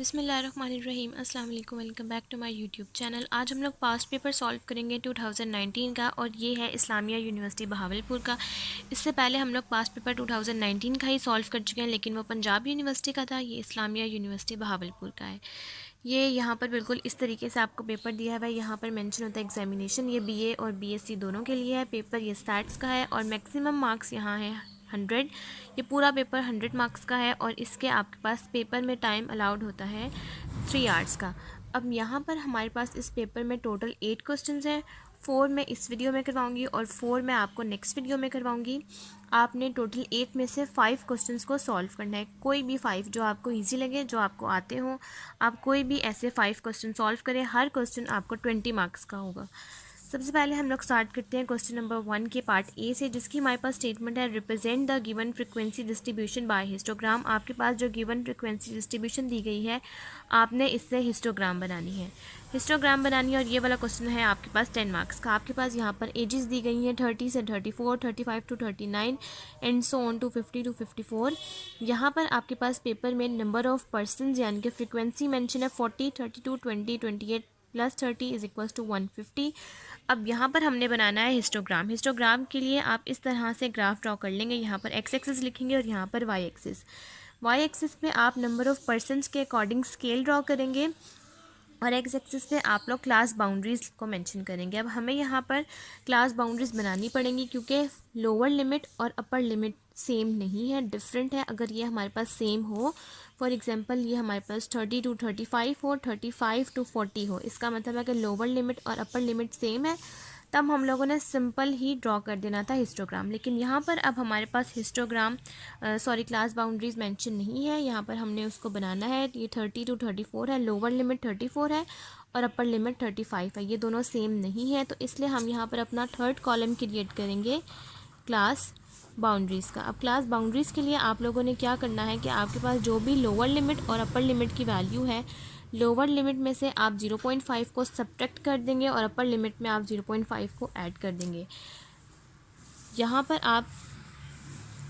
बिस्मिल्लाहिर्रहमानिर्रहीम अस्सलाम वालेकुम, welcome back to my YouTube channel. आज हम लोग पास्ट पेपर सॉल्व करेंगे 2019 का, और ये है इस्लामिया यूनिवर्सिटी बहावलपुर का। इससे पहले हम लोग पास्ट पेपर 2019 का ही सॉल्व कर चुके हैं, लेकिन वो पंजाब यूनिवर्सिटी का था। ये इस्लामिया यूनिवर्सिटी बहावलपुर का है। ये यहाँ पर बिल्कुल इस तरीके से आपको पेपर दिया है। यहाँ पर मेंशन होता है एग्जामिनेशन। ये बीए और बीएससी दोनों के लिए है पेपर। ये स्टैट्स का है और मैक्सिमम मार्क्स यहाँ है 100। ये पूरा पेपर 100 मार्क्स का है, और इसके आपके पास पेपर में टाइम अलाउड होता है 3 आवर्स का। अब यहाँ पर हमारे पास इस पेपर में टोटल 8 क्वेश्चंस हैं। 4 मैं इस वीडियो में करवाऊँगी और 4 मैं आपको नेक्स्ट वीडियो में करवाऊँगी। आपने टोटल 8 में से 5 क्वेश्चंस को सॉल्व करना है। कोई भी 5 जो आपको ईजी लगे, जो आपको आते हों, आप कोई भी ऐसे 5 क्वेश्चन सॉल्व करें। हर क्वेश्चन आपको 20 मार्क्स का होगा। सबसे पहले हम लोग स्टार्ट करते हैं क्वेश्चन नंबर 1 के पार्ट ए से, जिसकी हमारे पास स्टेटमेंट है represent the given frequency distribution by histogram. आपके पास जो गिवन फ्रीक्वेंसी डिस्ट्रीब्यूशन दी गई है, आपने इससे हिस्टोग्राम बनानी है। हिस्टोग्राम बनानी है, और ये वाला क्वेश्चन है आपके पास 10 मार्क्स का। आपके पास यहाँ पर एजेस दी गई हैं 30 से 34, 35 to 39 and so on to 50 to 54। यहाँ पर आपके पास पेपर में नंबर ऑफ पर्सन यानी कि फ्रीक्वेंसी मेंशन है 40, 32, 20, 28 प्लस 30 इज इक्वल्स टू 150। अब यहाँ पर हमने बनाना है हिस्टोग्राम। हिस्टोग्राम के लिए आप इस तरह से ग्राफ ड्रॉ कर लेंगे। यहाँ पर एक्स एक्सिस लिखेंगे और यहाँ पर वाई एक्सिस। वाई एक्सिस पे आप नंबर ऑफ़ पर्सनस के अकॉर्डिंग स्केल ड्रॉ करेंगे, और एक्स एक्सिस पे आप लोग क्लास बाउंड्रीज़ को मेंशन करेंगे। अब हमें यहाँ पर क्लास बाउंड्रीज़ बनानी पड़ेंगी, क्योंकि लोअर लिमिट और अपर लिमिट सेम नहीं है, डिफरेंट है। अगर ये हमारे पास सेम हो, फॉर एग्जांपल ये हमारे पास 30 टू 35 हो, 35 टू 40 हो, इसका मतलब है कि लोअर लिमिट और अपर लिमिट सेम है, तब हम लोगों ने सिंपल ही ड्रॉ कर देना था हिस्टोग्राम। लेकिन यहाँ पर अब हमारे पास हिस्टोग्राम क्लास बाउंड्रीज मेंशन नहीं है। यहाँ पर हमने उसको बनाना है। ये 30 टू 34 है, लोअर लिमिट 34 है और अपर लिमिट 35 है। ये दोनों सेम नहीं है, तो इसलिए हम यहाँ पर अपना थर्ड कॉलम क्रिएट करेंगे क्लास बाउंड्रीज़ का। अब क्लास बाउंड्रीज़ के लिए आप लोगों ने क्या करना है कि आपके पास जो भी लोअर लिमिट और अपर लिमिट की वैल्यू है, लोअर लिमिट में से आप 0.5 को सब्ट्रैक्ट कर देंगे और अपर लिमिट में आप 0.5 को ऐड कर देंगे। यहाँ पर आप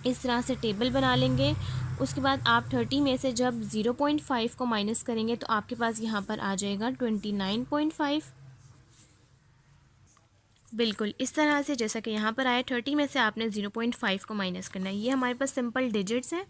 इस तरह से टेबल बना लेंगे। उसके बाद आप 30 में से जब 0.5 को माइनस करेंगे तो आपके पास यहाँ पर आ जाएगा 29.5। बिल्कुल इस तरह से, जैसा कि यहाँ पर आया 30 में से आपने 0.5 को माइनस करना है। ये हमारे पास सिंपल डिजिट्स हैं।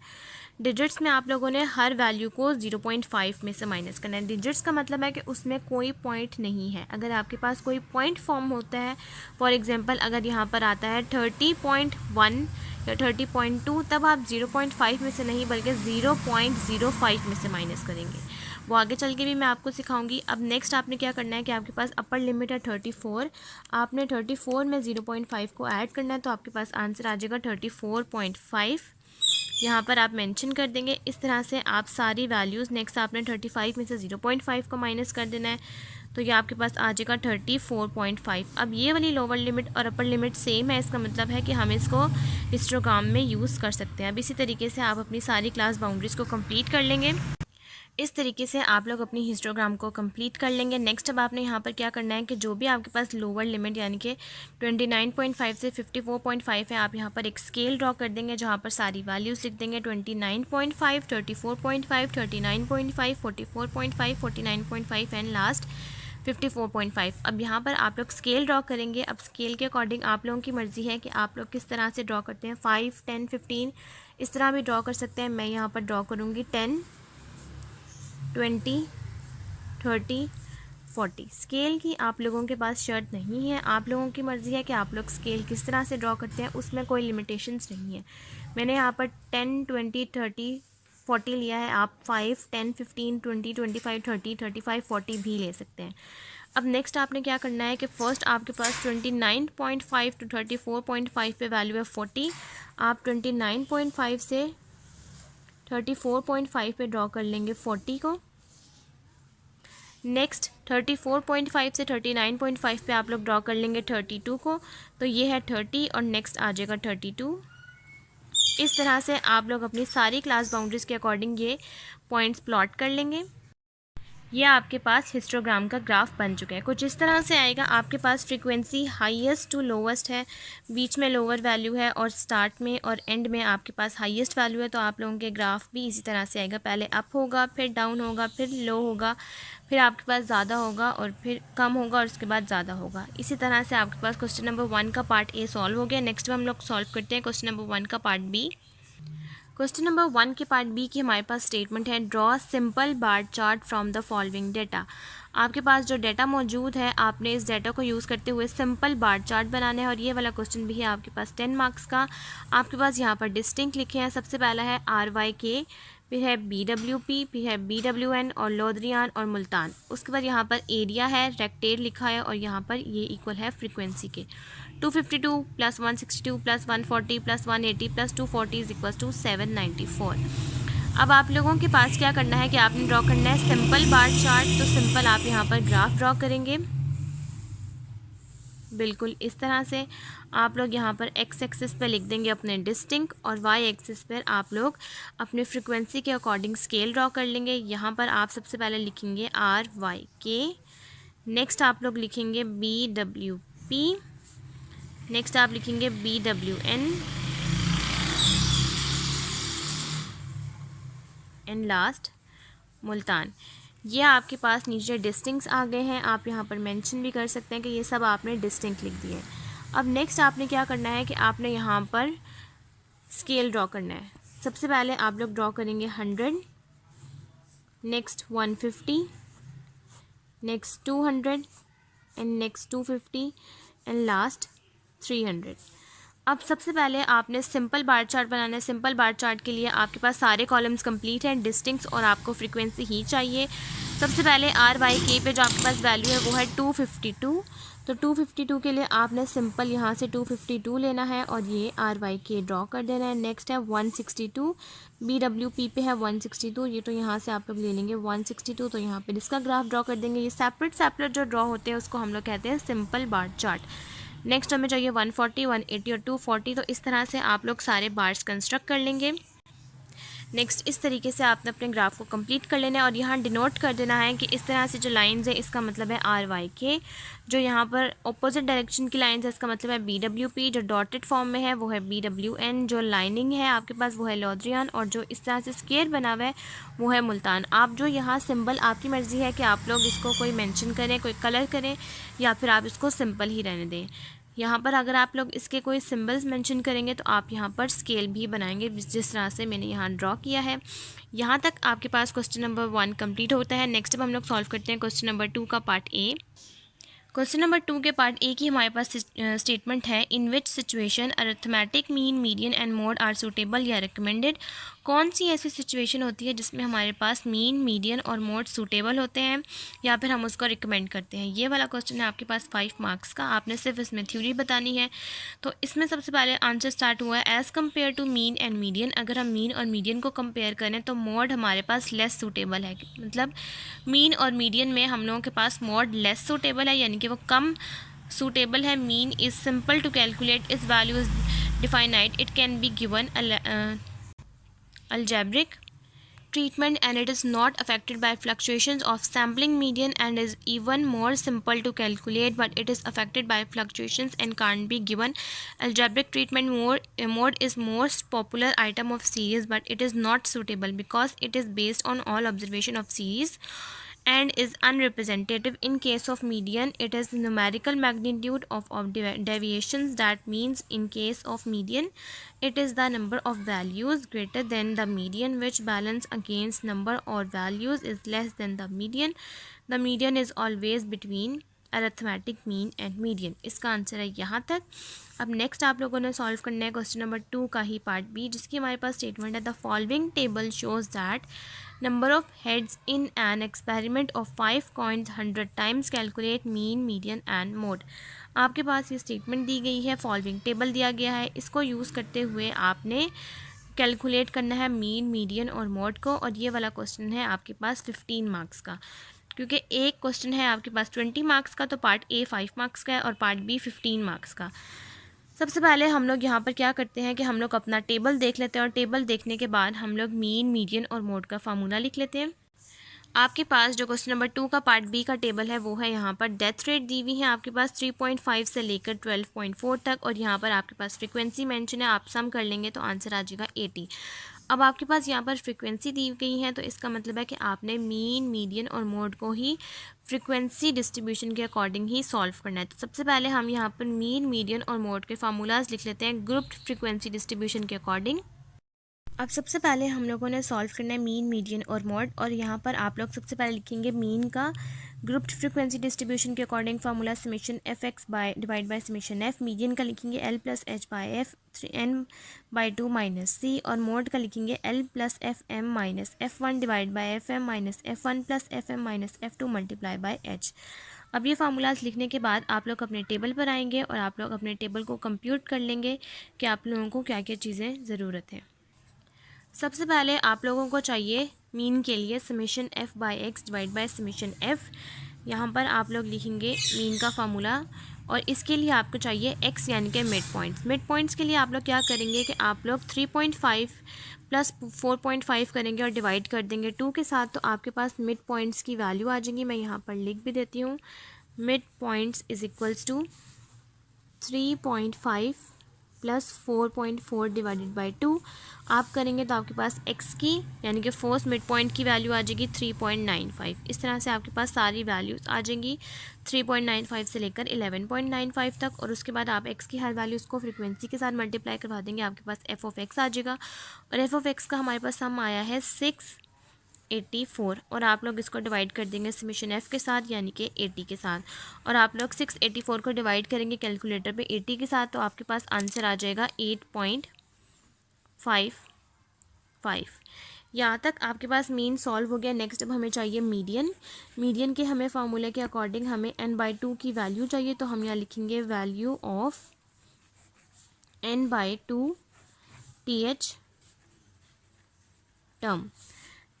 डिजिट्स में आप लोगों ने हर वैल्यू को 0.5 में से माइनस करना है। डिजिट्स का मतलब है कि उसमें कोई पॉइंट नहीं है। अगर आपके पास कोई पॉइंट फॉर्म होता है, फॉर एग्जांपल अगर यहाँ पर आता है 30.1 या 30.2, तब आप 0.5 में से नहीं बल्कि 0.05 में से माइनस करेंगे। वो आगे चल के भी मैं आपको सिखाऊंगी। अब नेक्स्ट आपने क्या करना है कि आपके पास अपर लिमिट है 34, आपने 34 में 0.5 को ऐड करना है, तो आपके पास आंसर आ जाएगा 34.5। यहाँ पर आप मेंशन कर देंगे। इस तरह से आप सारी वैल्यूज़, नेक्स्ट आपने 35 में से 0.5 को माइनस कर देना है, तो ये आपके पास आ जाएगा 34.5। अब ये वाली लोअर लिमिट और अपर लिमिट सेम है, इसका मतलब है कि हम इसको हिस्टोग्राम में यूज़ कर सकते हैं। अब इसी तरीके से आप अपनी सारी क्लास बाउंड्रीज़ को कंप्लीट कर लेंगे। इस तरीके से आप लोग अपनी हिस्टोग्राम को कंप्लीट कर लेंगे। नेक्स्ट अब आपने यहाँ पर क्या करना है कि जो भी आपके पास लोअर लिमिट यानी कि 29.5 से 54.5 है, आप यहाँ पर एक स्केल ड्रॉ कर देंगे, जहाँ पर सारी वैल्यूज़ लिख देंगे 29.5, 34.5, 39.5, 44.5, 49.5 एंड लास्ट 54.5। अब यहाँ पर आप लोग स्केल ड्रॉ करेंगे। अब स्केल के अकॉर्डिंग आप लोगों की मर्ज़ी है कि आप लोग किस तरह से ड्रॉ करते हैं। 5, 10, 15 इस तरह भी ड्रॉ कर सकते हैं। मैं यहाँ पर ड्रॉ करूँगी 10, 20, 30, 40। स्केल की आप लोगों के पास शर्त नहीं है, आप लोगों की मर्ज़ी है कि आप लोग स्केल किस तरह से ड्रॉ करते हैं, उसमें कोई लिमिटेशंस नहीं है। मैंने यहाँ पर 10, 20, 30, 40 लिया है। आप 5, 10, 15, 20, 25, 30, 35, 40 भी ले सकते हैं। अब नेक्स्ट आपने क्या करना है कि फ़र्स्ट आपके पास 29.5 टू 34.5 पे वैल्यू है 40। आप 29.5 से 34.5 पे ड्रॉ कर लेंगे 40 को। नेक्स्ट 34.5 से 39.5 पे आप लोग ड्रॉ कर लेंगे 32 को, तो ये है 30 और नेक्स्ट आ जाएगा 32। इस तरह से आप लोग अपनी सारी क्लास बाउंड्रीज़ के अकॉर्डिंग ये पॉइंट्स प्लॉट कर लेंगे। ये आपके पास हिस्टोग्राम का ग्राफ बन चुका है। कुछ इस तरह से आएगा। आपके पास फ्रीक्वेंसी हाईएस्ट टू लोवेस्ट है, बीच में लोअर वैल्यू है और स्टार्ट में और एंड में आपके पास हाईएस्ट वैल्यू है। तो आप लोगों के ग्राफ भी इसी तरह से आएगा। पहले अप होगा, फिर डाउन होगा, फिर लो होगा, फिर आपके पास ज़्यादा होगा और फिर कम होगा और उसके बाद ज़्यादा होगा। इसी तरह से आपके पास क्वेश्चन नंबर 1 का पार्ट ए सॉल्व हो गया। नेक्स्ट हम लोग सॉल्व करते हैं क्वेश्चन नंबर 1 का पार्ट बी। क्वेश्चन नंबर 1 के पार्ट बी की हमारे पास स्टेटमेंट है, draw simple bar chart from the following data. आपके पास जो डेटा मौजूद है, आपने इस डेटा को यूज़ करते हुए सिंपल बार चार्ट बनाना है। और ये वाला क्वेश्चन भी है आपके पास 10 मार्क्स का। आपके पास यहाँ पर डिस्टिंक्ट लिखे हैं। सबसे पहला है RYK, फिर है BWP, फिर है BWN और लोधरियान और मुल्तान। उसके बाद यहाँ पर एरिया है, रेक्टेल लिखा है और यहाँ पर ये इक्वल है फ्रीक्वेंसी के। 252 + 162 + 140 + 180 + 240 इज इक्वल टू 794। अब आप लोगों के पास क्या करना है कि आपने ड्रॉ करना है सिंपल बार चार्ट। तो सिंपल आप यहाँ पर ग्राफ ड्रॉ करेंगे बिल्कुल इस तरह से। आप लोग यहाँ पर एक्स एक्सिस पे लिख देंगे अपने डिस्टिंक्ट और वाई एक्सिस पर आप लोग अपने फ्रीक्वेंसी के अकॉर्डिंग स्केल ड्रॉ कर लेंगे। यहाँ पर आप सबसे पहले लिखेंगे RYK, नेक्स्ट आप लोग लिखेंगे BWP, नेक्स्ट आप लिखेंगे BWN एंड लास्ट मुल्तान। ये आपके पास नीचे डिस्टिंक्ट्स आ गए हैं। आप यहाँ पर मेंशन भी कर सकते हैं कि ये सब आपने डिस्टिंक्ट लिख दिए। अब नेक्स्ट आपने क्या करना है कि आपने यहाँ पर स्केल ड्रॉ करना है। सबसे पहले आप लोग ड्रॉ करेंगे 100, next 150, next 200 and next 250 and last 300। अब सबसे पहले आपने सिंपल बार चार्ट बनाना है। सिंपल बार चार्ट के लिए आपके पास सारे कॉलम्स कंप्लीट हैं, डिस्टिंक्ट्स और आपको फ्रीक्वेंसी ही चाहिए। सबसे पहले RYK पे जो आपके पास वैल्यू है वो है 252। तो 252 के लिए आपने सिंपल यहाँ से 252 लेना है और ये RYK ड्रॉ कर देना है। नेक्स्ट है 162, BWP पे है 162। ये तो यहाँ से आप लोग ले लेंगे 162, तो यहाँ पे इसका ग्राफ ड्रॉ कर देंगे। ये सेपरेट जो ड्रॉ होते हैं उसको हम लोग कहते हैं सिंपल बार चार्ट। नेक्स्ट हमें चाहिए 140, 180 और 240। तो इस तरह से आप लोग सारे बार्स कंस्ट्रक्ट कर लेंगे। नेक्स्ट इस तरीके से आपने अपने ग्राफ को कंप्लीट कर लेना है और यहाँ डिनोट कर देना है कि इस तरह से जो लाइंस है इसका मतलब है RYK, जो यहाँ पर ऑपोजिट डायरेक्शन की लाइंस है इसका मतलब है BWP, जो डॉटेड फॉर्म में है वो है BWN, जो लाइनिंग है आपके पास वो है लोधरियान और जो इस तरह से स्क्वायर बना हुआ है वो है मुल्तान। आप जो यहाँ सिंबल, आपकी मर्ज़ी है कि आप लोग इसको कोई मेंशन करें, कोई कलर करें या फिर आप इसको सिंपल ही रहने दें। यहाँ पर अगर आप लोग इसके कोई सिंबल्स मेंशन करेंगे तो आप यहाँ पर स्केल भी बनाएंगे जिस तरह से मैंने यहाँ ड्रॉ किया है। यहाँ तक आपके पास क्वेश्चन नंबर 1 कंप्लीट होता है। नेक्स्ट अब हम लोग सॉल्व करते हैं क्वेश्चन नंबर 2 का पार्ट ए। क्वेश्चन नंबर 2 के पार्ट ए की हमारे पास स्टेटमेंट है, in which situation arithmetic mean, median and mode are suitable या रिकमेंडेड। कौन सी ऐसी सिचुएशन होती है जिसमें हमारे पास मीन, मीडियन और मोड सूटेबल होते हैं या फिर हम उसको रिकमेंड करते हैं। ये वाला क्वेश्चन है आपके पास 5 मार्क्स का। आपने सिर्फ इसमें थ्योरी बतानी है। तो इसमें सबसे पहले आंसर स्टार्ट हुआ है, as compared to mean and median. अगर हम मीन और मीडियन को कंपेयर करें तो मोड हमारे पास लेस सूटेबल है। मतलब मीन और मीडियन में हम लोगों के पास मोड लेस सूटेबल है, यानी कि वो कम सूटेबल है। Mean is simple to calculate, this value is definite, it can be given algebraic treatment and it is not affected by fluctuations of sampling median and is even more simple to calculate, but it is affected by fluctuations and can't be given algebraic treatment. Mode is most popular item of series, but it is not suitable because it is based on all observation of series and is unrepresentative. In case of median, it is numerical magnitude of deviations. That means in case of median, it is the number of values greater than the median which balance against number or values is less than the median. The median is always between arithmetic mean and median. इसका answer है यहाँ तक। अब next आप लोगों ने solve करना है क्वेश्चन नंबर 2 का ही पार्ट बी, जिसकी हमारे पास स्टेटमेंट है, the following table shows that number of heads in an experiment of 5 coins 100 times, calculate mean, median and mode. आपके पास ये स्टेटमेंट दी गई है, फॉलोइंग टेबल दिया गया है, इसको यूज़ करते हुए आपने कैलकुलेट करना है मीन, मीडियन और मोड को। और ये वाला क्वेश्चन है आपके पास 15 मार्क्स का, क्योंकि एक क्वेश्चन है आपके पास 20 मार्क्स का, तो पार्ट ए 5 मार्क्स का है और पार्ट बी 15 मार्क्स का। सबसे पहले हम लोग यहाँ पर क्या करते हैं कि हम लोग अपना टेबल देख लेते हैं और टेबल देखने के बाद हम लोग मीन, मीडियन और मोड का फार्मूला लिख लेते हैं। आपके पास जो क्वेश्चन नंबर 2 का पार्ट बी का टेबल है वो है यहाँ पर डेथ रेट दी हुई है आपके पास 3.5 से लेकर 12.4 तक, और यहाँ पर आपके पास फ्रीक्वेंसी मेंशन है, आप सम कर लेंगे तो आंसर आ जाएगा 80। अब आपके पास यहाँ पर फ्रीक्वेंसी दी गई है, तो इसका मतलब है कि आपने मीन, मीडियन और मोड को ही फ्रीक्वेंसी डिस्ट्रीब्यूशन के अकॉर्डिंग ही सॉल्व करना है। तो सबसे पहले हम यहाँ पर मीन, मीडियन और मोड के फार्मूलाज लिख लेते हैं ग्रुप्ड फ्रीक्वेंसी डिस्ट्रीब्यूशन के अकॉर्डिंग। अब सबसे पहले हम लोगों ने सॉल्व करना है मीन, मीडियन और मॉड, और यहाँ पर आप लोग सबसे पहले लिखेंगे मीन का ग्रुप्ड फ्रीक्वेंसी डिस्ट्रीब्यूशन के according formula summation F X by divide by summation F. Median का लिखेंगे L plus H by F N by 2 minus C, और मोड का लिखेंगे L plus F M minus F one divide by F M minus F one plus F M minus F two multiply by H. अब ये formulas लिखने के बाद आप लोग अपने टेबल पर आएंगे और आप लोग अपने टेबल को कंप्यूट कर लेंगे कि आप लोगों को क्या क्या चीज़ें ज़रूरत है। सबसे पहले आप लोगों को चाहिए मीन के लिए summation F by x divide by summation F. यहाँ पर आप लोग लिखेंगे मीन का फार्मूला, और इसके लिए आपको चाहिए एक्स यानी कि मिड पॉइंट्स। मिड पॉइंट्स के लिए आप लोग क्या करेंगे कि आप लोग 3.5 प्लस 4.5 करेंगे और डिवाइड कर देंगे 2 के साथ, तो आपके पास मिड पॉइंट्स की वैल्यू आ जाएंगी। मैं यहाँ पर लिख भी देती हूँ, mid points is equals to 3.5 plus 4.4 divided by 2। आप करेंगे तो आपके पास x की यानी कि फर्स्ट मिड पॉइंट की वैल्यू आ जाएगी 3.95। इस तरह से आपके पास सारी वैल्यूज़ आ जाएंगी 3.95 से लेकर 11.95 तक, और उसके बाद आप x की हर वैल्यूज़ को फ्रीक्वेंसी के साथ मल्टीप्लाई करवा देंगे, आपके पास f ऑफ x आ जाएगा। और f ऑफ x का हमारे पास सम आया है 684, और आप लोग इसको डिवाइड कर देंगे समेशन एफ के साथ यानी कि 80 के साथ, और आप लोग 684 को डिवाइड करेंगे कैलकुलेटर पे 80 के साथ, तो आपके पास आंसर आ जाएगा 8.55। यहाँ तक आपके पास मीन सॉल्व हो गया। नेक्स्ट अब हमें चाहिए मीडियन। मीडियन के हमें फार्मूले के अकॉर्डिंग हमें n/2 की वैल्यू चाहिए, तो हम यहाँ लिखेंगे value of n/2 th term.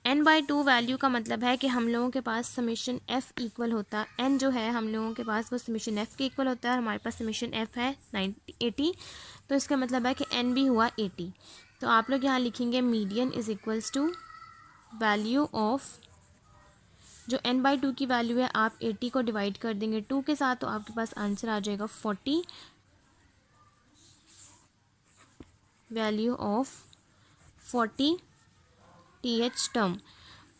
n/2 value का मतलब है कि हम लोगों के पास समेशन f इक्वल होता है, n जो है हम लोगों के पास वो समेशन f के इक्वल होता है, और हमारे पास समेशन f है 80, तो इसका मतलब है कि n भी हुआ 80। तो आप लोग यहाँ लिखेंगे median is equals to value of, जो n/2 की वैल्यू है आप 80 को डिवाइड कर देंगे 2 के साथ, तो आपके पास आंसर आ जाएगा 40। Value of 40 th term.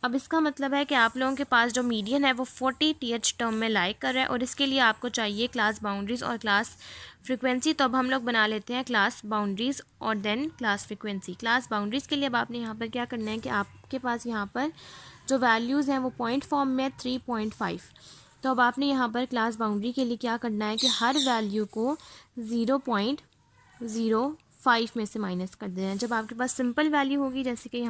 अब इसका मतलब है कि आप लोगों के पास जो मीडियन है वो 40 th टर्म में लाई कर रहा है, और इसके लिए आपको चाहिए क्लास बाउंड्रीज़ और क्लास फ्रीक्वेंसी। तो अब हम लोग बना लेते हैं क्लास बाउंड्रीज़ और then class frequency. Class boundaries के लिए अब आपने यहाँ पर क्या करना है कि आपके पास यहाँ पर जो वैल्यूज़ हैं वो पॉइंट फॉर्म में 3.5। तो अब आपने यहाँ पर क्लास बाउंड्री के लिए क्या करना है कि हर वैल्यू को 0.05 में से माइनस कर देना है। जब आपके पास सिंपल वैल्यू होगी, जैसे कि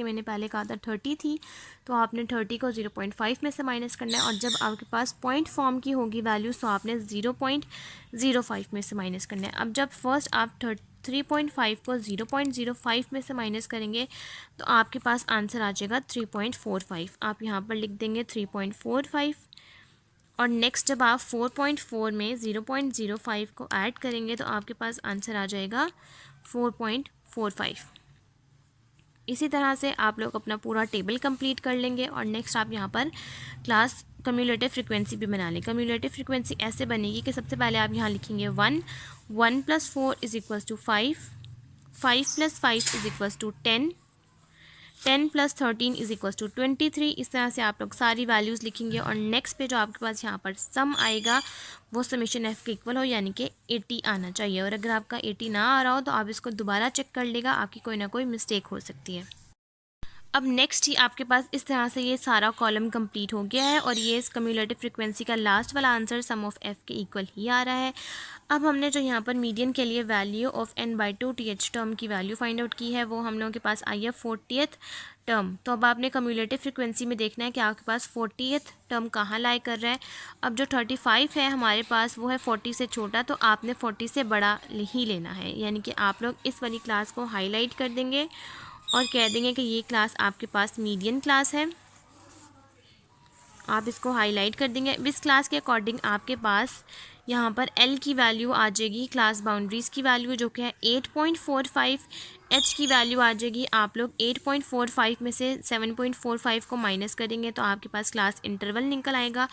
मैंने पहले कहा था 30 थी, तो आपने 30 को 0.5 में से माइनस करना है, और जब आपके पास पॉइंट फॉर्म की होगी वैल्यूज़ तो आपने 0.05 में से माइनस करना है। अब जब फर्स्ट आप 3.5 को 0.05 में से माइनस करेंगे तो आपके पास आंसर आ जाएगा 3.45। आप यहाँ पर लिख देंगे 3.45, और नेक्स्ट जब आप 4.4 में 0.05 को ऐड करेंगे तो आपके पास आंसर आ जाएगा 4.45। इसी तरह से आप लोग अपना पूरा टेबल कंप्लीट कर लेंगे, और नेक्स्ट आप यहाँ पर क्लास कम्यूलेटिव फ्रीक्वेंसी भी बना लें। कम्यूलेटिव फ्रीक्वेंसी ऐसे बनेगी कि सबसे पहले आप यहाँ लिखेंगे 1 + 4 is equals to 5 + 5 is equals to 10 + 13 is equals to 23। इस तरह से आप लोग सारी वैल्यूज़ लिखेंगे, और नेक्स्ट पे जो आपके पास यहाँ पर सम आएगा वो समेशन एफ के इक्वल हो यानी कि 80 आना चाहिए, और अगर आपका 80 ना आ रहा हो तो आप इसको दोबारा चेक कर लेगा, आपकी कोई ना कोई मिस्टेक हो सकती है। अब नेक्स्ट ही आपके पास इस तरह से ये सारा कॉलम कंप्लीट हो गया है, और ये इस कम्यूलेटिव फ्रीक्वेंसी का लास्ट वाला आंसर सम ऑफ एफ के इक्वल ही आ रहा है। अब हमने जो यहाँ पर मीडियन के लिए value of n/2 th term की वैल्यू फाइंड आउट की है, वो हम लोगों के पास आई है 40th टर्म। तो अब आपने कम्यूलेटिव फ्रीक्वेंसी में देखना है कि आपके पास 40th टर्म कहाँ लाई कर रहा है। अब जो 35 है हमारे पास वो है 40 से छोटा, तो आपने 40 से बड़ा ही लेना है, यानी कि आप लोग इस वाली क्लास को हाईलाइट कर देंगे और कह देंगे कि ये क्लास आपके पास मीडियन क्लास है। आप इसको हाईलाइट कर देंगे। इस क्लास के अकॉर्डिंग आपके पास यहाँ पर L की वैल्यू आ जाएगी क्लास बाउंड्रीज़ की वैल्यू जो कि है 8.45, H की वैल्यू आ जाएगी, आप लोग 8.45 में से 7.45 को माइनस करेंगे तो आपके पास क्लास इंटरवल निकल आएगा।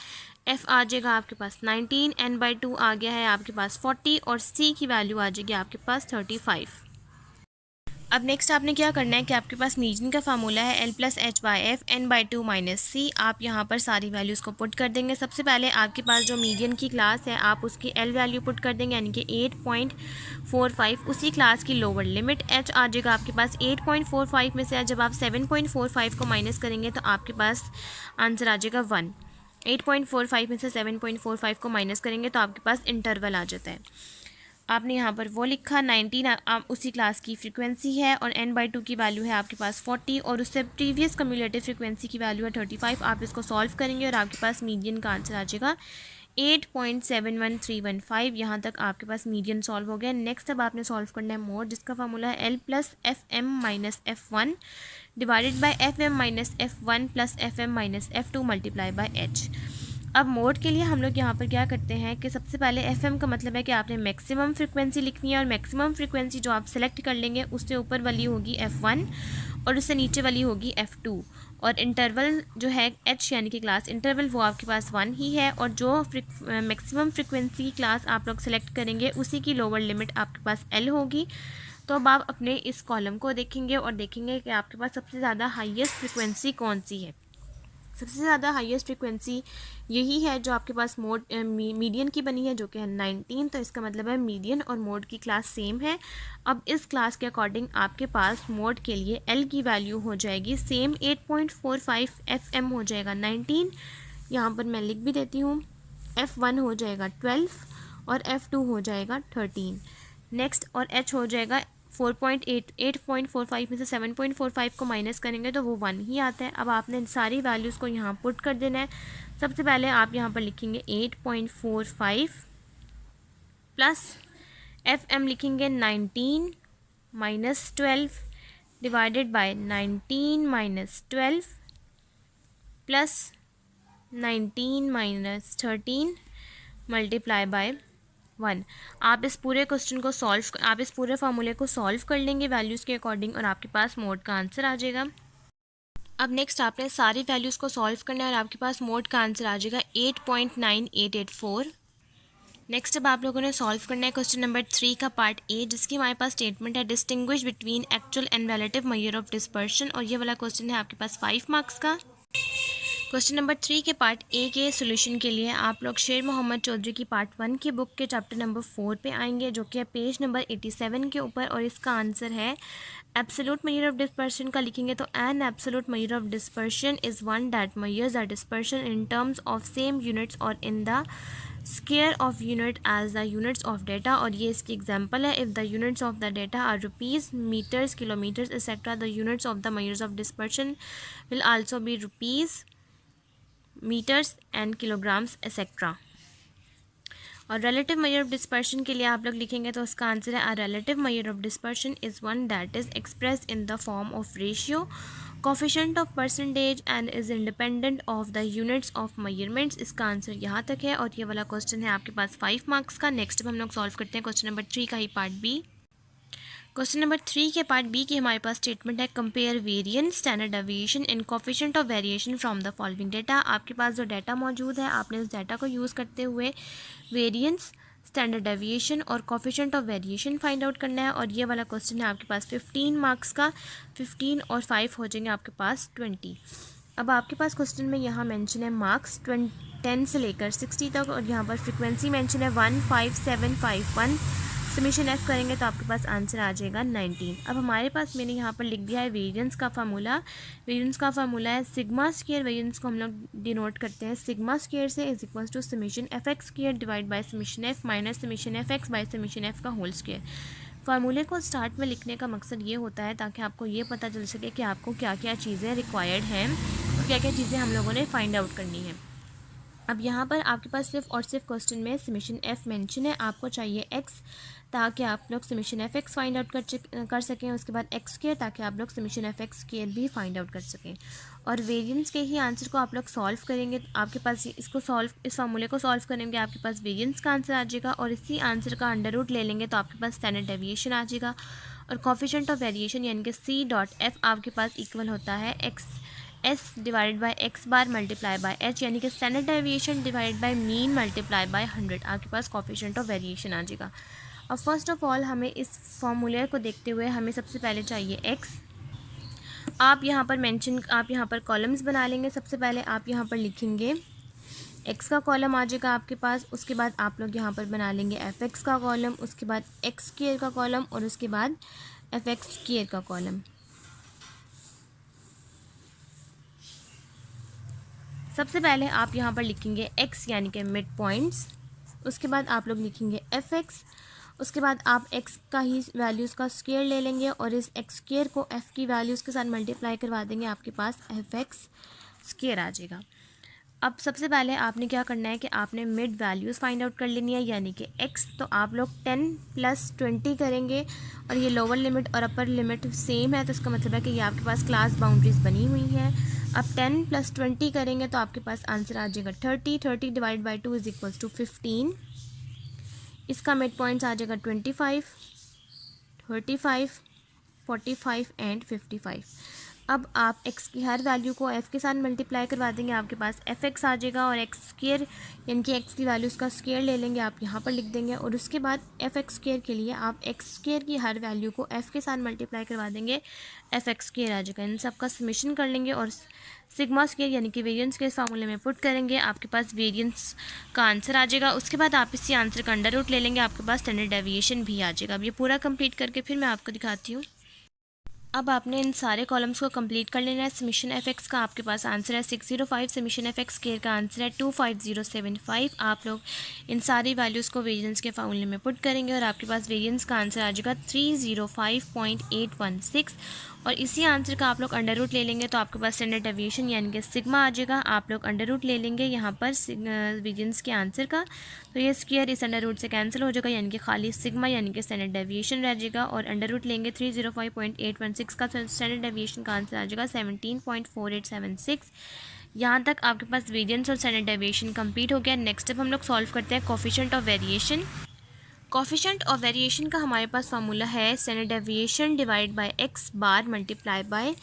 F आ जाएगा आपके पास 19, N/2 आ गया है आपके पास 40 और C की वैल्यू आ जाएगी आपके पास 35। अब नेक्स्ट आपने क्या करना है कि आपके पास मीडियन का फार्मूला है L+H/F N/2 - C। आप यहाँ पर सारी वैल्यूज़ को पुट कर देंगे। सबसे पहले आपके पास जो मीडियन की क्लास है आप उसकी L वैल्यू पुट कर देंगे यानी कि 8.45, उसी क्लास की लोअर लिमिट H आ जाएगा आपके पास 8.45 में से जब आप 7.45 को माइनस करेंगे तो आपके पास आंसर आ जाएगा 1। 8.45 में से 7.45 को माइनस करेंगे तो आपके पास इंटरवल आ जाता है। आपने यहाँ पर वो लिखा 19 आप उसी क्लास की फ्रीक्वेंसी है और N/2 की वैल्यू है आपके पास 40 और उससे प्रीवियस कम्युलेटिव फ्रीक्वेंसी की वैल्यू है 35। आप इसको सॉल्व करेंगे और आपके पास मीडियन का आंसर आ जाएगा 8.71315। यहाँ तक आपके पास मीडियन सॉल्व हो गया। नेक्स्ट अब आपने सॉल्व करना है मोड, जिसका फार्मूला है L+FM - F1 divided by FM - F1 + FM - F2 multiply by H। अब मोड के लिए हम लोग यहाँ पर क्या करते हैं कि सबसे पहले FM का मतलब है कि आपने मैक्सिमम फ्रीक्वेंसी लिखनी है और मैक्सिमम फ्रीक्वेंसी जो आप सेलेक्ट कर लेंगे उससे ऊपर वाली होगी F1 और उससे नीचे वाली होगी F2 और इंटरवल जो है H यानी कि क्लास इंटरवल वो आपके पास 1 ही है और जो मैक्सिमम फ्रीक्वेंसी क्लास आप लोग सेलेक्ट करेंगे उसी की लोअर लिमिट आपके पास L होगी। तो अब आप अपने इस कॉलम को देखेंगे और देखेंगे कि आपके पास सबसे ज़्यादा हाईएस्ट फ्रीक्वेंसी कौन सी है। सबसे ज़्यादा हाईएस्ट फ्रीक्वेंसी यही है जो आपके पास मोड मीडियन की बनी है जो कि है 19। तो इसका मतलब है मीडियन और मोड की क्लास सेम है। अब इस क्लास के अकॉर्डिंग आपके पास मोड के लिए L की वैल्यू हो जाएगी सेम 8.45, FM हो जाएगा 19, यहाँ पर मैं लिख भी देती हूँ, F1 हो जाएगा 12 और F2 हो जाएगा 13। नेक्स्ट और H हो जाएगा 8.45 में से 7.45 को माइनस करेंगे तो वो 1 ही आता है। अब आपने सारी वैल्यूज़ को यहाँ पुट कर देना है। सबसे पहले आप यहाँ पर लिखेंगे 8.45 प्लस FM लिखेंगे 19 - 12 divided by 19 - 12 plus 19 - 13 multiply by 1। आप इस पूरे क्वेश्चन को आप इस पूरे फार्मूले को सॉल्व कर लेंगे वैल्यूज़ के अकॉर्डिंग और आपके पास मोड का आंसर आ जाएगा। अब नेक्स्ट आपने सारी वैल्यूज़ को सॉल्व करना है और आपके पास मोड का आंसर आ जाएगा 8.9884। नेक्स्ट अब आप लोगों ने सॉल्व करना है क्वेश्चन नंबर 3 का पार्ट ए, जिसकी हमारे पास स्टेटमेंट है distinguish between actual and relative measure of dispersion और ये वाला क्वेश्चन है आपके पास 5 मार्क्स का। क्वेश्चन नंबर 3 के पार्ट ए के सोल्यूशन के लिए आप लोग शेर मोहम्मद चौधरी की पार्ट 1 की बुक के चैप्टर नंबर 4 पे आएंगे जो कि है पेज नंबर 87 के ऊपर और इसका आंसर है एब्सोल्यूट मेजर ऑफ डिस्पर्शन का लिखेंगे तो an absolute measure of dispersion is one that measures the dispersion in terms of same units और in the square of unit as the units of data. और ये इसकी example है, if the units of the data are rupees, meters, kilometers etcetera, the units of the measures of dispersion will also be rupees, meters and kilograms etcetera. और relative measure of dispersion के लिए आप लोग लिखेंगे तो उसका answer है अ relative measure of dispersion is one that is express in the form of ratio, coefficient of percentage and is independent of the units of measurements. इसका आंसर यहाँ तक है और ये वाला क्वेश्चन है आपके पास 5 मार्क्स का। नेक्स्ट अब हम लोग सॉल्व करते हैं क्वेश्चन नंबर 3 का ही पार्ट बी। क्वेश्चन नंबर 3 के पार्ट बी की हमारे पास स्टेटमेंट है compare variance, standard deviation and coefficient of variation from the following data. आपके पास जो डाटा मौजूद है आपने उस डाटा को यूज़ करते हुए वेरिएंस, स्टैंडर्ड डेविएशन और coefficient of variation find out करना है और ये वाला क्वेश्चन है आपके पास 15 मार्क्स का। 15 और 5 हो जाएंगे आपके पास 20। अब आपके पास क्वेश्चन में यहाँ मेंशन है मार्क्स 10 से लेकर 60 तक और यहाँ पर फ्रीक्वेंसी मेंशन है 15751। समीशन एफ करेंगे तो आपके पास आंसर आ जाएगा 19। अब हमारे पास मैंने यहाँ पर लिख दिया है वेरिएंस का फार्मूला। वेरिएंस का फार्मूला है सिग्मा स्क्वायर। वेरिएंस को हम लोग डिनोट करते हैं सिग्मा स्क्वायर से is equals to summation F X square divide by summation F minus summation F X by summation F का होल स्क्वायर। फार्मूले को स्टार्ट में लिखने का मकसद ये होता है ताकि आपको ये पता चल सके कि आपको क्या क्या चीज़ें रिक्वायर्ड हैं और क्या क्या चीज़ें हम लोगों ने फाइंड आउट करनी है। अब यहाँ पर आपके पास सिर्फ और सिर्फ क्वेश्चन में समेशन एफ़ मेंशन है, आपको चाहिए एक्स ताकि आप लोग summation F x find out कर सकें, उसके बाद एक्स स्क्वायर ताकि आप लोग समेशन एफ एक्स स्क्वायर भी फाइंड आउट कर सकें। और वेरिएंस के ही आंसर को आप लोग सॉल्व करेंगे, आपके पास इस फार्मूले को सॉल्व करेंगे, आपके पास वेरिएंस का आंसर आ जाएगा और इसी आंसर का अंडर रूट ले लेंगे तो आपके पास स्टैंडर्ड डेविएशन आ जाएगा। और कोफिशिएंट ऑफ वेरिएशन यानी कि सी डॉट एफ आपके पास इक्वल होता है x S divided by x bar multiply by H, यानी कि standard deviation divide by mean multiply by 100 आपके पास कोफिशिएंट ऑफ वेरिएशन आ जाएगा। अब फर्स्ट ऑफ ऑल हमें इस फॉर्मूले को देखते हुए हमें सबसे पहले चाहिए एक्स। आप यहाँ पर कॉलम्स बना लेंगे। सबसे पहले आप यहाँ पर लिखेंगे एक्स का कॉलम आ जाएगा आपके पास, उसके बाद आप लोग यहाँ पर बना लेंगे एफ एक्स का कॉलम, उसके बाद एक्स स्क्वायर का कॉलम और उसके बाद एफ एक्स स्क्वायर का कॉलम। सबसे पहले आप यहाँ पर लिखेंगे x यानी कि मिड पॉइंट्स, उसके बाद आप लोग लिखेंगे एफ एक्स, उसके बाद आप x का ही वैल्यूज़ का स्क्वायर ले लेंगे और इस x स्क्वायर को f की वैल्यूज़ के साथ मल्टीप्लाई करवा देंगे, आपके पास एफ एक्स स्क्वायर आ जाएगा। अब सबसे पहले आपने क्या करना है कि आपने मिड वैल्यूज़ फाइंड आउट कर लेनी है, यानी कि x तो आप लोग 10 + 20 करेंगे और ये लोअर लिमिट और अपर लिमिट सेम है, तो इसका मतलब है कि ये आपके पास क्लास बाउंड्रीज बनी हुई हैं। अब 10 + 20 करेंगे तो आपके पास आंसर आ जाएगा 30, 30 डिवाइड बाई 2 = 15। इसका मिड पॉइंट्स आ जाएगा 25, 35, 45 एंड 55। अब आप x की हर वैल्यू को f के साथ मल्टीप्लाई करवा देंगे, आपके पास एफ एक्स आ जाएगा और एक्स स्क्वायर यानी कि x की वैल्यूज़ का स्क्वायर ले लेंगे, आप यहाँ पर लिख देंगे और उसके बाद एफ एक्स स्क्वायर के लिए आप एक्स स्क्वायर की हर वैल्यू को f के साथ मल्टीप्लाई करवा देंगे, एफ एक्स स्क्वायर आ जाएगा। इन सब का समेशन कर लेंगे और सिग्मा स्क्वायर यानी कि वेरिएंस के इस फार्मूले में पुट करेंगे, आपके पास वेरिएंस का आंसर आ जाएगा। उसके बाद आप इसी आंसर का अंडर रूट ले लेंगे, आपके पास स्टैंडर्ड डेविएशन भी आ जाएगा। अब ये पूरा कंप्लीट करके फिर मैं आपको दिखाती हूँ। अब आपने इन सारे कॉलम्स को कंप्लीट कर लेना है। समेशन एफ एक्स का आपके पास आंसर है 605, समेशन एफ एक्स स्क्वायर का आंसर है 25075। आप लोग इन सारी वैल्यूज़ को वेरिएंस के फार्मूले में पुट करेंगे और आपके पास वेरिएंस का आंसर आ जाएगा 305.816 और इसी आंसर का आप लोग अंडर रूट ले लेंगे तो आपके पास स्टैंडर्ड डेविएशन यानी कि सिग्मा आ जाएगा। आप लोग अंडर रूट ले लेंगे यहाँ पर वेरिएंस के आंसर का, तो ये स्क्वायर इस अंडर रूट से कैंसिल हो जाएगा, यानी कि खाली सिग्मा यानी कि स्टैंडर्ड डेविएशन रह जाएगा और अंडर रूट लेंगे 305.816 का स्टैंडर्ड डेविएशन का आंसर आ जाएगा 17.4876। यहाँ तक आपके पास वेरिएंस और स्टैंडर्ड डेविएशन कंप्लीट हो गया। नेक्स्ट अब हम लोग सॉल्व करते हैं coefficient of variation. Coefficient of variation का हमारे पास फार्मूला है standard deviation divide by x bar multiply by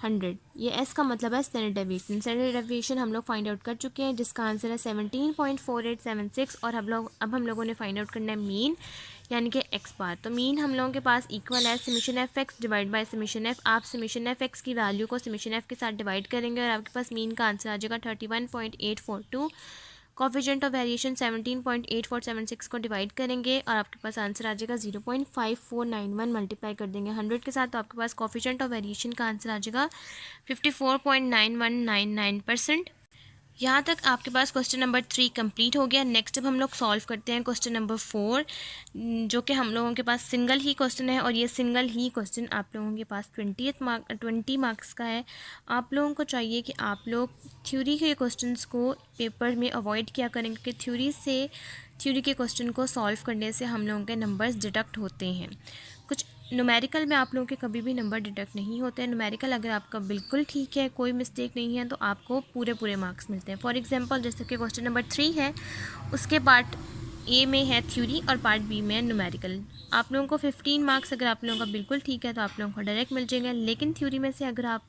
100। ये एस का मतलब है स्टैंडर्ड डेविएशन। स्टैंडर्ड डेविएशन हम लोग फाइंड आउट कर चुके हैं जिसका आंसर है 17.4876 और अब हम लोगों ने फाइंड आउट करना है मीन यानी कि एक्स बार। तो मीन हम लोगों के पास इक्वल है summation F x divide by summation F. आप समेशन एफ एक्स की वैल्यू को समेशन एफ के साथ डिवाइड करेंगे और आपके पास मीन का आंसर आ जाएगा 31.842। कोफिशिएंट ऑफ वेरिएशन 17.8476 को डिवाइड करेंगे और आपके पास आंसर आ जाएगा 0.5491 मल्टीप्लाई कर देंगे 100 के साथ, तो आपके पास कोफिशिएंट ऑफ वेरिएशन का आंसर आ जाएगा 54.9199%। यहाँ तक आपके पास क्वेश्चन नंबर 3 कंप्लीट हो गया। नेक्स्ट अब हम लोग सॉल्व करते हैं क्वेश्चन नंबर 4, जो कि हम लोगों के पास सिंगल ही क्वेश्चन है और ये सिंगल ही क्वेश्चन आप लोगों के पास 20 मार्क्स का है। आप लोगों को चाहिए कि आप लोग थ्योरी के क्वेश्चंस को पेपर में अवॉइड किया करें, क्योंकि थ्योरी के क्वेश्चन को सॉल्व करने से हम लोगों के नंबर्स डिडक्ट होते हैं। कुछ न्यूमेरिकल में आप लोगों के कभी भी नंबर डिडक्ट नहीं होते हैं। न्यूमेरिकल अगर आपका बिल्कुल ठीक है, कोई मिस्टेक नहीं है, तो आपको पूरे मार्क्स मिलते हैं। फॉर एग्जांपल जैसे कि क्वेश्चन नंबर 3 है, उसके पार्ट ए में है थ्योरी और पार्ट बी में है न्यूमेरिकल। आप लोगों को 15 मार्क्स अगर आप लोगों का बिल्कुल ठीक है तो आप लोगों को डायरेक्ट मिल जाएंगे, लेकिन थ्योरी में से अगर आप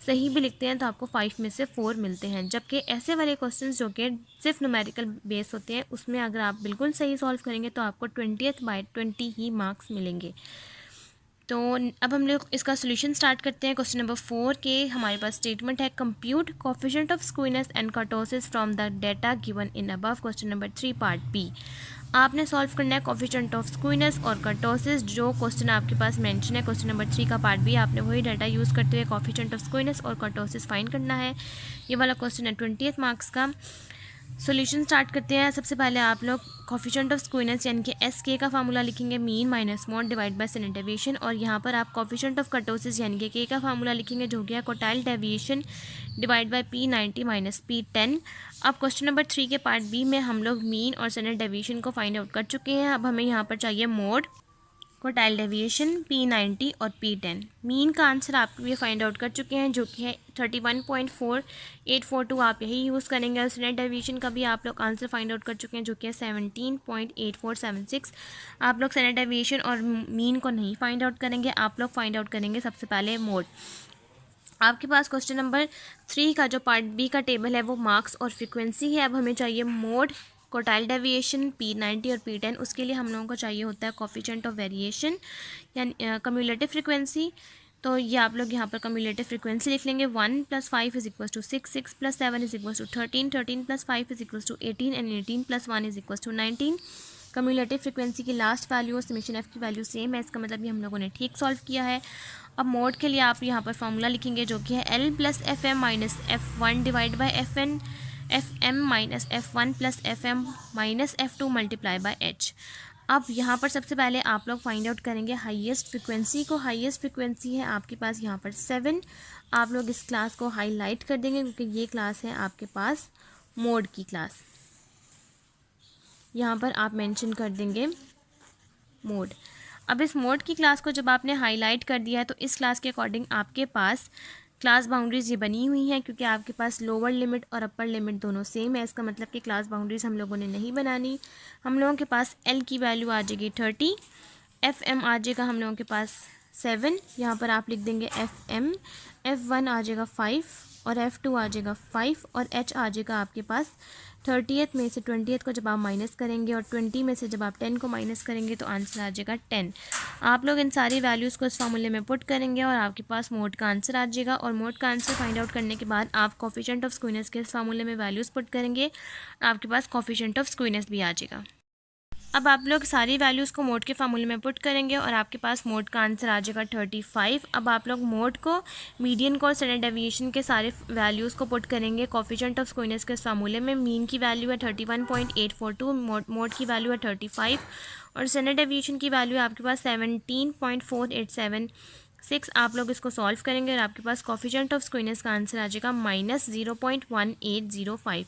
सही भी लिखते हैं तो आपको 5 में से 4 मिलते हैं। जबकि ऐसे वाले क्वेश्चंस जो कि सिर्फ न्यूमेरिकल बेस होते हैं उसमें अगर आप बिल्कुल सही सॉल्व करेंगे तो आपको 20/20 ही मार्क्स मिलेंगे। तो अब हम लोग इसका सोल्यूशन स्टार्ट करते हैं। क्वेश्चन नंबर 4 के हमारे पास स्टेटमेंट है compute coefficient of skewness and kurtosis from the data given in above. Question number 3 part B. आपने सॉल्व करना है कोफिशिएंट ऑफ स्क्वीनेस और कर्टोसिस, जो क्वेश्चन आपके पास मेंशन है क्वेश्चन नंबर 3 का पार्ट बी। आपने वही डाटा यूज़ करते हुए कोफिशिएंट ऑफ स्क्वीनेस और कर्टोसिस फाइंड करना है। ये वाला क्वेश्चन है 20 मार्क्स का। सॉल्यूशन स्टार्ट करते हैं। सबसे पहले आप लोग कोफिशिएंट ऑफ स्क्यूनेस यानी कि एस के का फार्मूला लिखेंगे, mean minus mod divide by standard deviation, और यहाँ पर आप कोफिशिएंट ऑफ कर्टोसिस यानी कि के का फार्मूला लिखेंगे जो कि है quartile deviation divide by P90 minus P10। अब क्वेश्चन नंबर 3 के पार्ट बी में हम लोग मीन और स्टैंडर्ड डेविएशन को फाइंड आउट कर चुके हैं। अब हमें यहाँ पर चाहिए मोड, क्वार्टाइल डेविएशन, P90 और P10। मीन का आंसर आप ये फाइंड आउट कर चुके हैं जो कि है 31.4842। आप यही यूज़ करेंगे। और स्टैंडर्ड डेविएशन का भी आप लोग आंसर फाइंड आउट कर चुके हैं जो कि है 17.8476। आप लोग स्टैंडर्ड डेविएशन और मीन को नहीं फाइंड आउट करेंगे, आप लोग फाइंड आउट करेंगे सबसे पहले मोड। आपके पास क्वेश्चन नंबर 3 का जो पार्ट बी का टेबल है वो मार्क्स और फ्रिक्वेंसी है। अब हमें चाहिए मोड, क्वार्टाइल डेविएशन, P90 और P10। उसके लिए हम लोगों को चाहिए होता है कोफिशिएंट ऑफ वेरिएशन यानी कम्युलेटिव फ्रिक्वेंसी। तो ये आप लोग यहाँ पर कम्युलेटिव फ्रिक्वेंसी लिख लेंगे। 1 + 5 = 6, 6 + 7 = 13, 13 + 5 = 18 एंड 18 + 1 = 19। कम्युलेटिव फ्रिक्वेंसी की लास्ट वैल्यू और समेशन एफ की वैल्यू सेम है, इसका मतलब ये हम लोगों ने ठीक सॉल्व किया है। अब मोड के लिए आप यहाँ पर फार्मूला लिखेंगे जो कि है L + FM minus F1 divide by FM minus F1 + FM minus F2 multiply by H। अब यहाँ पर सबसे पहले आप लोग फाइंड आउट करेंगे हाईएस्ट फ्रिक्वेंसी को। हाईएस्ट फ्रिक्वेंसी है आपके पास यहाँ पर 7। आप लोग इस क्लास को हाईलाइट कर देंगे क्योंकि ये क्लास है आपके पास मोड की क्लास। यहाँ पर आप मेंशन कर देंगे मोड। अब इस मोड की क्लास को जब आपने हाईलाइट कर दिया है तो इस क्लास के अकॉर्डिंग आपके पास क्लास बाउंड्रीज़ ये बनी हुई हैं क्योंकि आपके पास लोअर लिमिट और अपर लिमिट दोनों सेम है। इसका मतलब कि क्लास बाउंड्रीज़ हम लोगों ने नहीं बनानी। हम लोगों के पास L की वैल्यू आ जाएगी 30, FM आ जाएगा हम लोगों के पास 7। यहाँ पर आप लिख देंगे FM, F1 आ जाएगा 5 और F2 आ जाएगा 5 और H आ जाएगा आपके पास 30th में से 20th को जब आप माइनस करेंगे और 20 में से जब आप 10 को माइनस करेंगे तो आंसर आ जाएगा 10। आप लोग इन सारी वैल्यूज़ को इस फार्मूले में पुट करेंगे और आपके पास मोड का आंसर आ जाएगा। और मोड का आंसर फाइंड आउट करने के बाद आप कोफिशिएंट ऑफ स्क्यूनेस के इस फार्मूले में वैल्यूज़ पुट करेंगे, आपके पास कोफिशिएंट ऑफ स्क्यूनेस भी आ जाएगा। अब आप लोग सारी वैल्यूज़ को मोड के फार्मूले में पुट करेंगे और आपके पास मोड का आंसर आ जाएगा 35। अब आप लोग मोड को, मीडियन को और स्टैंडर्ड डेविएशन के सारे वैल्यूज़ को पुट करेंगे कोफिशिएंट ऑफ स्क्यूनेस के इस फार्मूले में। मीन की वैल्यू है 31.842, मोड की वैल्यू है 35 और स्टैंडर्ड डेविएशन की वैल्यू है आपके पास 17.4876। आप लोग इसको सॉल्व करेंगे और आपके पास कोफिशिएंट ऑफ स्क्यूनेस का आंसर आ जाएगा -0.1805।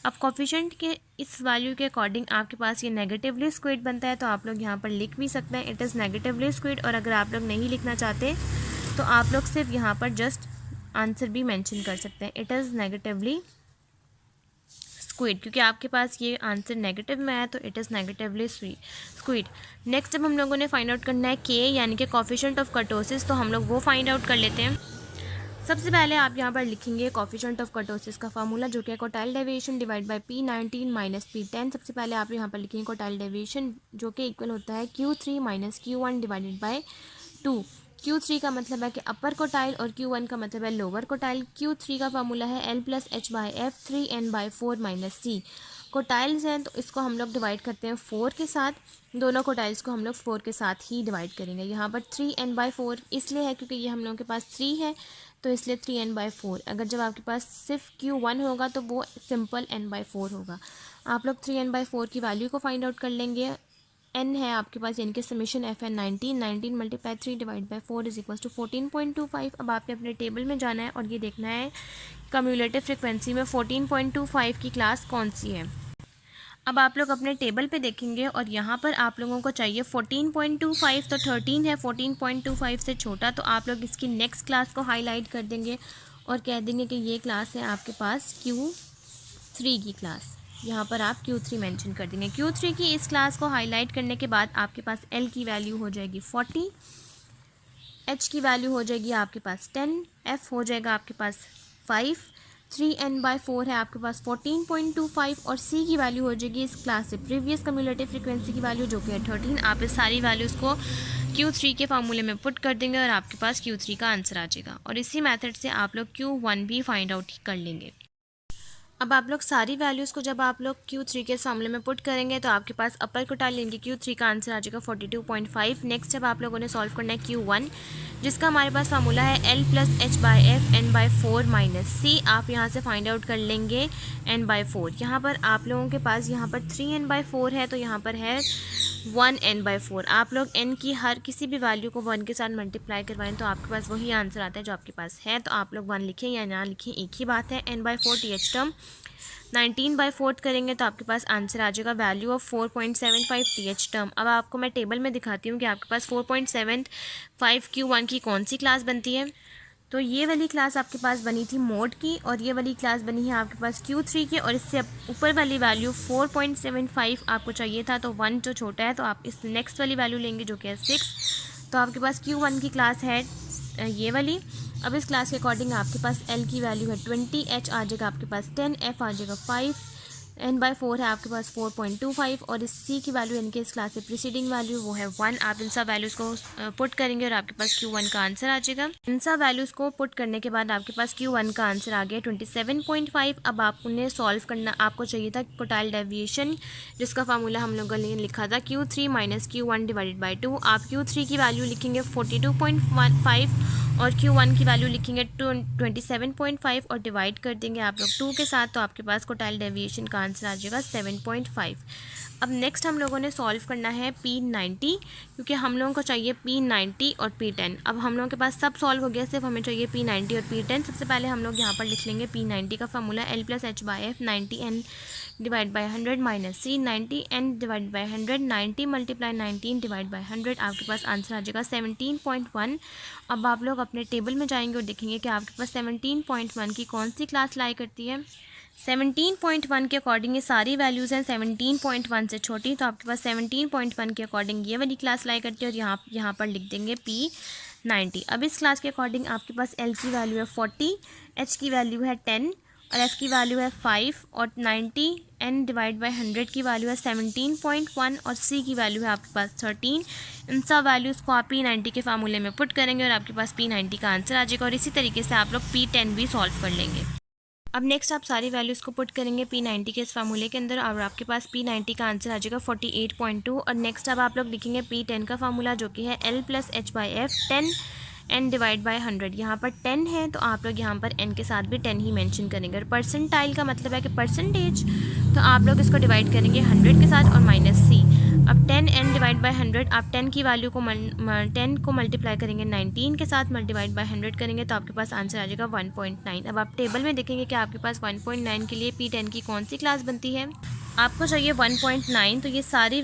अब कोफिशिएंट के इस वैल्यू के अकॉर्डिंग आपके पास ये नेगेटिवली स्क्वेयर्ड बनता है, तो आप लोग यहाँ पर लिख भी सकते हैं इट इज़ नेगेटिवली स्क्वेयर्ड। और अगर आप लोग नहीं लिखना चाहते तो आप लोग सिर्फ यहाँ पर जस्ट आंसर भी मेंशन कर सकते हैं, इट इज़ नेगेटिवली स्क्वेयर्ड। क्योंकि आपके पास ये आंसर नेगेटिव में है तो it is negatively squared. Next जब हम लोगों ने फाइंड आउट करना है के यानी कि कोफिशिएंट ऑफ कर्टोसिस, तो हम लोग वो फाइंड आउट कर लेते हैं। सबसे पहले आप यहाँ पर लिखेंगे कोफिशिएंट ऑफ कर्टोसिस का फार्मूला जो कि है quartile deviation divide by P19 minus P10। सबसे पहले आप यहाँ पर लिखेंगे क्वार्टाइल डेविएशन जो कि इक्वल होता है Q3 minus Q1 divided by 2। Q3 का मतलब है कि अपर क्वार्टाइल और Q1 का मतलब है लोअर क्वार्टाइल। Q3 का फार्मूला है L + H by F 3n/4 minus C। Quartiles हैं तो इसको हम लोग डिवाइड करते हैं 4 के साथ, दोनों क्वार्टाइल्स को हम लोग 4 के साथ ही डिवाइड करेंगे। यहाँ पर 3n/4 इसलिए है क्योंकि ये हम लोगों के पास 3 है तो इसलिए 3n/4। अगर जब आपके पास सिर्फ Q1 होगा तो वो सिंपल n/4 होगा। आप लोग 3n/4 की वैल्यू को फाइंड आउट कर लेंगे। n है आपके पास यानी कि summation FN 19 multiply 3 divide by 4 = 14.25। अब आपने अपने टेबल में जाना है और ये देखना है कम्युलेटिव फ्रिक्वेंसी में 14.25 की क्लास कौन सी है। अब आप लोग अपने टेबल पे देखेंगे और यहाँ पर आप लोगों को चाहिए 14.25, तो 13 है 14.25 से छोटा, तो आप लोग इसकी नेक्स्ट क्लास को हाईलाइट कर देंगे और कह देंगे कि ये क्लास है आपके पास Q3 की क्लास। यहाँ पर आप Q3 मेंशन कर देंगे। Q3 की इस क्लास को हाईलाइट करने के बाद आपके पास L की वैल्यू हो जाएगी 40, H की वैल्यू हो जाएगी आपके पास 10, F हो जाएगा आपके पास 5, 3n/4 है आपके पास 14.25 और C की वैल्यू हो जाएगी इस क्लास से प्रीवियस कम्युलेटिव फ्रिक्वेंसी की वैल्यू जो कि है 13। आप इस सारी वैल्यूज़ को Q3 के फार्मूले में पुट कर देंगे और आपके पास Q3 का आंसर आ जाएगा। और इसी मेथड से आप लोग Q1 भी फाइंड आउट कर लेंगे। अब आप लोग सारी वैल्यूज़ को जब आप लोग Q3 के इस फॉर्मूले में पुट करेंगे तो आपके पास अपर क्वार्टाइल लेंगे Q3 का आंसर आ जाएगा 42.5। नेक्स्ट जब आप लोगों ने सॉल्व करना है Q1 जिसका हमारे पास फार्मूला है L+H/F n/4 माइनस C। आप यहाँ से फाइंड आउट कर लेंगे n/4। यहाँ पर आप लोगों के पास यहाँ पर 3n/4 है तो यहाँ पर है 1n/4। आप लोग n की हर किसी भी वैल्यू को 1 के साथ मल्टीप्लाई करवाएं तो आपके पास वही आंसर आता है जो आपके पास है। तो आप लोग 1 लिखें या ना लिखें एक ही बात है। n/4 th टर्म 19/4 करेंगे तो आपके पास आंसर आ जाएगा वैल्यू ऑफ 4.75 th टर्म। अब आपको मैं टेबल में दिखाती हूँ कि आपके पास 4.75 Q1 की कौन सी क्लास बनती है। तो ये वाली क्लास आपके पास बनी थी मोड की और ये वाली क्लास बनी है आपके पास Q3 की, और इससे ऊपर वाली वैल्यू 4.75 आपको चाहिए था तो 1 जो छोटा है तो आप इस नेक्स्ट वाली वैल्यू लेंगे जो कि है 6। तो आपके पास Q1 की क्लास है ये वाली। अब इस क्लास के अकॉर्डिंग आपके पास L की वैल्यू है 20, H आ जाएगा आपके पास 10, F आ जाएगा 5, n/4 है आपके पास 4.25 और इस C की वैल्यू यानी कि इस क्लास से प्रीसीडिंग वैल्यू वो है 1। आप इन सब वैल्यूज़ को पुट करेंगे और आपके पास Q1 का आंसर आ जाएगा। इन सब वैल्यूज़ को पुट करने के बाद आपके पास Q1 का आंसर आ गया 27.5। अब आपने सॉल्व करना, आपको चाहिए था क्वार्टाइल डेविएशन जिसका फार्मूला हम लोगों ने लिखा था Q3 minus Q1 divided by 2। आप Q3 की वैल्यू लिखेंगे 42.5 और Q1 की वैल्यू लिखेंगे 27.5 और डिवाइड कर देंगे आप लोग 2 के साथ तो आपके पास क्वार्टाइल डेविएशन का आंसर आ जाएगा 7.5। अब नेक्स्ट हम लोगों ने सॉल्व करना है P90 क्योंकि हम लोगों को चाहिए P90 और P10। अब हम लोगों के पास सब सॉल्व हो गया, सिर्फ हमें चाहिए P90 और P10। सबसे पहले हम लोग यहाँ पर लिख लेंगे P90 का formula L+H/F 90n divide by 100 minus C 90n divide by 100 90 multiply 19 divide by 100। आपके पास आंसर आ जाएगा 17.1। अब आप लोग अपने टेबल में जाएंगे और देखेंगे कि आपके पास 17.1 की कौन सी क्लास लाई करती है। 17.1 के अकॉर्डिंग ये सारी वैल्यूज़ हैं 17.1 से छोटी, तो आपके पास 17.1 के अकॉर्डिंग ये वाली क्लास लाई करती है और यहाँ पर लिख देंगे P90। अब इस क्लास के अकॉर्डिंग आपके पास L की वैल्यू है 40, H की वैल्यू है 10 और F की वैल्यू है 5 और 90 n डिवाइड बाई 100 की वैल्यू है 17.1 और C की वैल्यू है आपके पास 13। इन सब वैल्यूज़ को आप P90 के फार्मूले में पुट करेंगे और आपके पास P90 का आंसर आ जाएगा और इसी तरीके से आप लोग P10 भी सॉल्व कर लेंगे। अब नेक्स्ट आप सारी वैल्यूज़ को पुट करेंगे P90 के इस फार्मूले के अंदर और आपके पास P90 का आंसर आ जाएगा 48.2। और नेक्स्ट अब आप लोग लिखेंगे P10 का फार्मूला जो कि है L+H/F 10 n डिवाइड बाई 100। यहाँ पर 10 है तो आप लोग यहाँ पर n के साथ भी 10 ही मेंशन करेंगे और परसेंटाइल का मतलब है कि परसेंटेज, तो आप लोग इसको डिवाइड करेंगे 100 के साथ और माइनस C। अब 10n डिवाइड बाई 100, आप 10 की वैल्यू को 10 को मल्टीप्लाई करेंगे 19 के साथ, डिवाइड बाई 100 करेंगे तो आपके पास आंसर आ जाएगा 1.9। अब आप टेबल में देखेंगे कि आपके पास 1.9 के लिए P10 की कौन सी क्लास बनती है। आपको चाहिए 1.9, तो ये सारी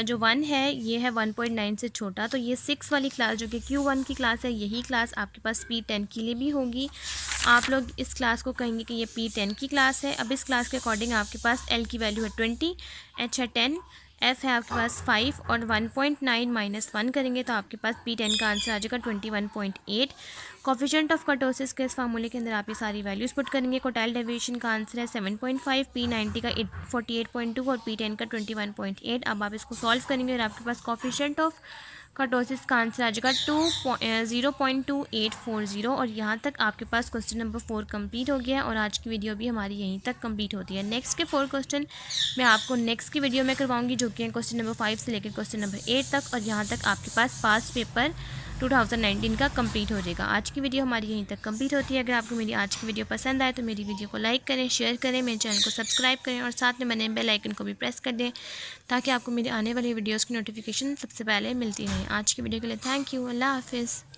जो 1 है ये है 1.9 से छोटा, तो ये 6 वाली क्लास जो कि Q1 की क्लास है यही क्लास आपके पास P10 के लिए भी होगी। आप लोग इस क्लास को कहेंगे कि ये P10 की क्लास है। अब इस क्लास के अकॉर्डिंग आपके पास L की वैल्यू है 20, H है 10, F है आपके पास 5 और 1.9 माइनस 1 करेंगे तो आपके पास P10 का आंसर आ जाएगा 21.8। कोफिशिएंट ऑफ कर्टोसिस के इस फार्मूले के अंदर आप ये सारी वैल्यूज़ पुट करेंगे। क्वार्टाइल डेविएशन का आंसर है 7.5, P90 का 48.2 और P10 का 21.8। अब आप इसको सॉल्व करेंगे और आपके पास कोफिशिएंट ऑफ कर्टोसिस का आंसर आ जाएगा 0.2840 और यहाँ तक आपके पास क्वेश्चन नंबर 4 कंप्लीट हो गया है और आज की वीडियो भी हमारी यहीं तक कंप्लीट होती है। नेक्स्ट के 4 क्वेश्चन मैं आपको नेक्स्ट की वीडियो में करवाऊंगी जो कि क्वेश्चन नंबर 5 से लेकर क्वेश्चन नंबर 8 तक, और यहाँ तक आपके पास पास्ट पेपर 2019 का कंप्लीट हो जाएगा। आज की वीडियो हमारी यहीं तक कंप्लीट होती है। अगर आपको मेरी आज की वीडियो पसंद आए तो मेरी वीडियो को लाइक करें, शेयर करें, मेरे चैनल को सब्सक्राइब करें और साथ में बने बेल आइकन को भी प्रेस कर दें ताकि आपको मेरी आने वाली वीडियोज़ की नोटिफिकेशन सबसे पहले मिलती रहे। आज की वीडियो के लिए थैंक यू। अल्लाह हाफिज़।